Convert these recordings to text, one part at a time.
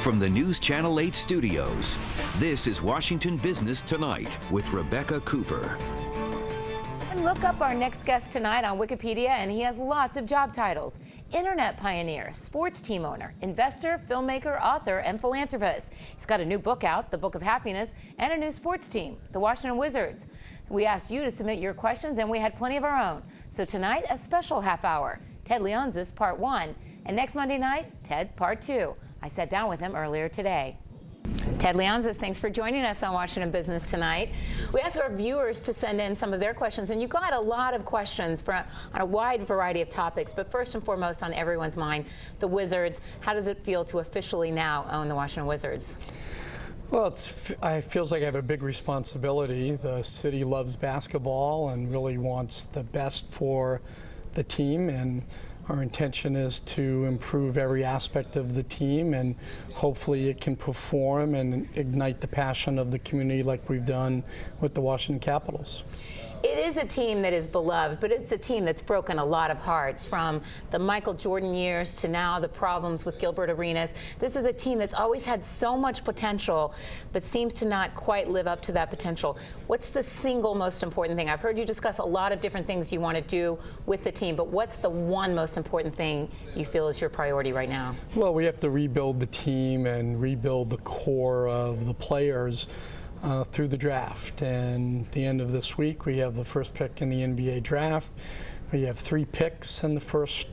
From the Newschannel 8 studios, this is Washington Business Tonight with Rebecca Cooper. And look up our next guest tonight on Wikipedia, and he has lots of job titles. Internet pioneer, sports team owner, investor, filmmaker, author, and philanthropist. He's got a new book out, The Book of Happiness, and a new sports team, the Washington Wizards. We asked you to submit your questions, and we had plenty of our own. So tonight, a special half hour. Ted Leonsis, Part 1. And next Monday night, Ted, Part 2. I sat down with him earlier today. Ted Leonsis, thanks for joining us on Washington Business Tonight. We asked our viewers to send in some of their questions, and you got a lot of questions on a wide variety of topics, but first and foremost on everyone's mind, the Wizards. How does it feel to officially now own the Washington Wizards? Well, it feels like I have a big responsibility. The city loves basketball and really wants the best for the team, and our intention is to improve every aspect of the team, and hopefully it can perform and ignite the passion of the community like we've done with the Washington Capitals. It is a team that is beloved, but it's a team that's broken a lot of hearts, from the Michael Jordan years to now the problems with Gilbert Arenas. This is a team that's always had so much potential, but seems to not quite live up to that potential. What's the single most important thing? I've heard you discuss a lot of different things you want to do with the team, but what's the one most important thing you feel is your priority right now? Well, we have to rebuild the team and rebuild the core of the players through the draft. And at the end of this week, we have the first pick in the NBA draft. We have 3 picks in the first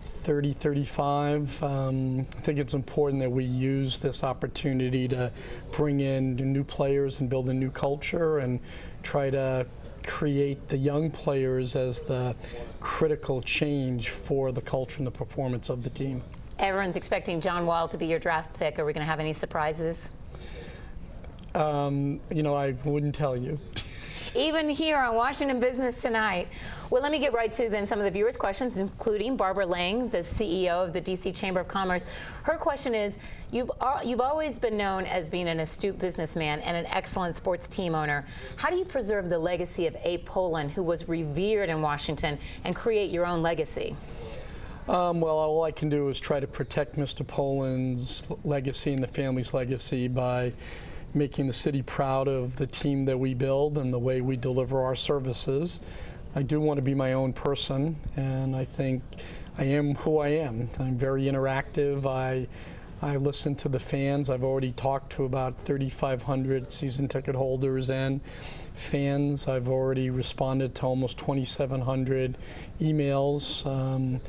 30, 35. I think it's important that we use this opportunity to bring in new players and build a new culture and try to create the young players as the critical change for the culture and the performance of the team. Everyone's expecting John Wall to be your draft pick. Are we going to have any surprises? You know, I wouldn't tell you. Even here on Washington Business Tonight. Well, let me get right to then some of the viewers' questions, including Barbara Lang, the CEO of the D.C. Chamber of Commerce. Her question is, you've always been known as being an astute businessman and an excellent sports team owner. How do you preserve the legacy of Abe Pollin, who was revered in Washington, and create your own legacy? Well, all I can do is try to protect Mr. Pollin's legacy and the family's legacy by making the city proud of the team that we build and the way we deliver our services. I do want to be my own person, and I think I am who I am. I'm very interactive. I listen to the fans. I've already talked to about 3,500 season ticket holders and fans. I've already responded to almost 2,700 emails.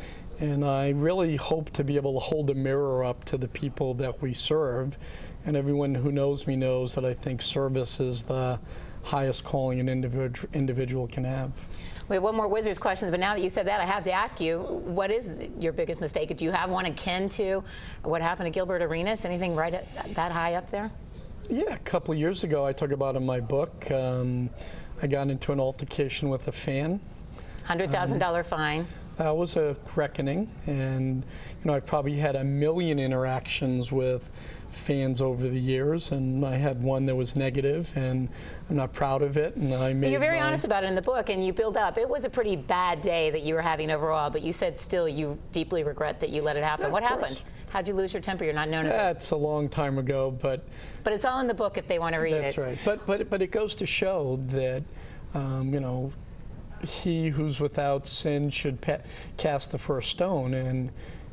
And I really hope to be able to hold a mirror up to the people that we serve. And everyone who knows me knows that I think service is the highest calling an individual can have. We have one more Wizards questions, but now that you said that, I have to ask you, what is your biggest mistake? Do you have one akin to what happened to Gilbert Arenas? Anything right that high up there? Yeah, a couple of years ago, I talk about in my book, I got into an altercation with a fan. $100,000 fine. That was a reckoning, and you know, I've probably had 1 million interactions with fans over the years, and I had one that was negative, and I'm not proud of it. And you're very honest about it in the book, and you build up. It was a pretty bad day that you were having overall, but you said still you deeply regret that you let it happen. Yeah, what happened? How'd you lose your temper? You're not known as That's a long time ago, but it's all in the book if they want to read it. That's right. But it goes to show that you know, he who's without sin should cast the first stone,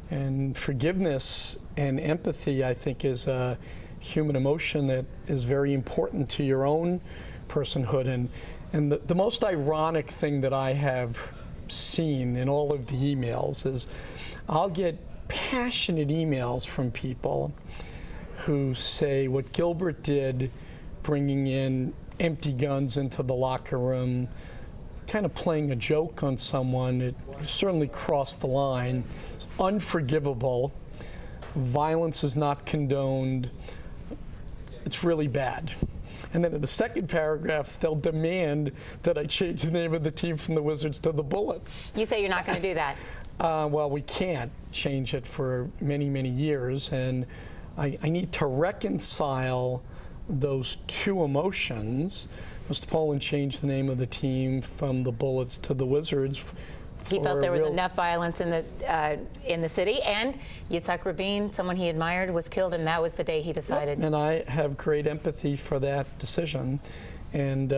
and forgiveness and empathy, I think, is a human emotion that is very important to your own personhood. And the most ironic thing that I have seen in all of the emails is I'll get passionate emails from people who say what Gilbert did, bringing in empty guns into the locker room, kind of playing a joke on someone, it certainly crossed the line. It's unforgivable. Violence is not condoned. It's really bad. And then in the second paragraph, they'll demand that I change the name of the team from the Wizards to the Bullets. You say you're not going to do that. Well, we can't change it for many, many years, and I need to reconcile those two emotions. Mr. Pollin changed the name of the team from the Bullets to the Wizards He felt there was enough violence in the city, and Yitzhak Rabin, someone he admired, was killed, and that was the day he decided. Yep. And I have great empathy for that decision. And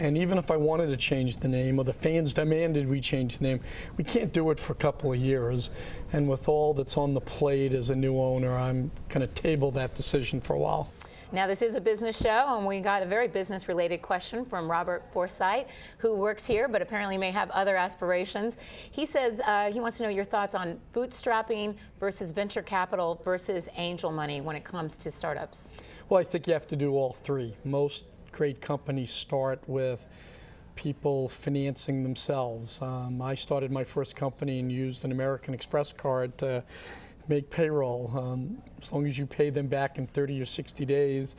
even if I wanted to change the name, or the fans demanded we change the name, we can't do it for a couple of years. And with all that's on the plate as a new owner, I'm going to table that decision for a while. Now, this is a business show, and we got a very business-related question from Robert Forsythe, who works here but apparently may have other aspirations. He says he wants to know your thoughts on bootstrapping versus venture capital versus angel money when it comes to startups. Well, I think you have to do all three. Most great companies start with people financing themselves. I started my first company and used an American Express card to make payroll. As long as you pay them back in 30 or 60 days,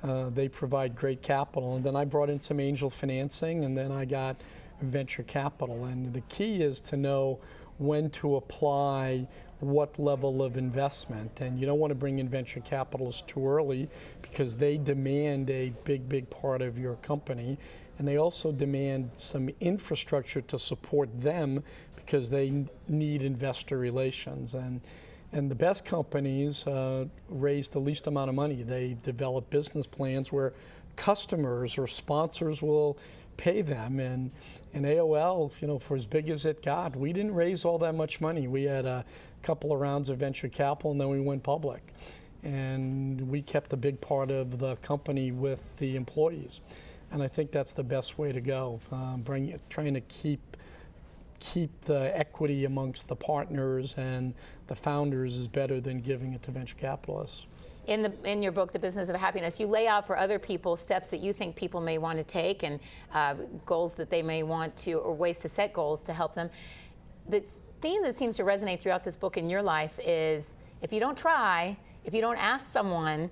they provide great capital. And then I brought in some angel financing, and then I got venture capital. And the key is to know when to apply what level of investment. And you don't want to bring in venture capitalists too early, because they demand a big part of your company. And they also demand some infrastructure to support them, because they need investor relations. And the best companies raise the least amount of money. They develop business plans where customers or sponsors will pay them. And AOL, for as big as it got, we didn't raise all that much money. We had a couple of rounds of venture capital, and then we went public. And we kept a big part of the company with the employees. And I think that's the best way to go. Trying to keep the equity amongst the partners and the founders is better than giving it to venture capitalists. In your book, The Business of Happiness, you lay out for other people steps that you think people may want to take, and goals that they may want to, or ways to set goals to help them. The theme that seems to resonate throughout this book in your life is, if you don't try, if you don't ask someone,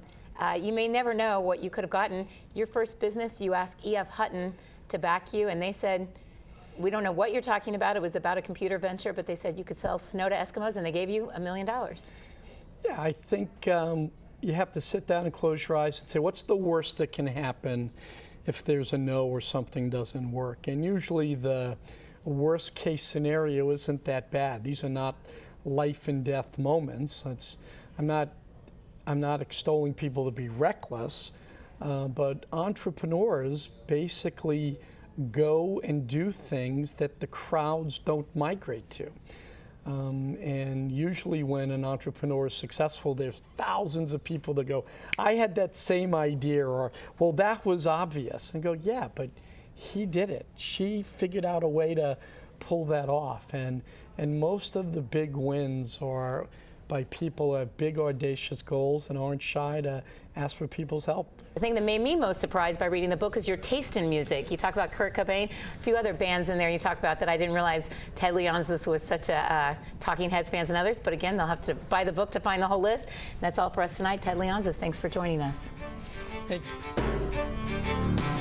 you may never know what you could have gotten. Your first business, you asked E.F. Hutton to back you, and they said, we don't know what you're talking about. It was about a computer venture, but they said you could sell snow to Eskimos, and they gave you $1 million. Yeah, I think you have to sit down and close your eyes and say, what's the worst that can happen if there's a no or something doesn't work? And usually the worst case scenario isn't that bad. These are not life and death moments. I'm not extolling people to be reckless, but entrepreneurs basically go and do things that the crowds don't migrate to. And usually when an entrepreneur is successful, there's thousands of people that go, I had that same idea, or, well, that was obvious. And go, yeah, but he did it. She figured out a way to pull that off. And most of the big wins are by people who have big, audacious goals and aren't shy to ask for people's help. The thing that made me most surprised by reading the book is your taste in music. You talk about Kurt Cobain, a few other bands in there you talk about that I didn't realize Ted Leonsis was such a Talking Heads fans and others. But again, they'll have to buy the book to find the whole list. And that's all for us tonight. Ted Leonsis, thanks for joining us. Thank you.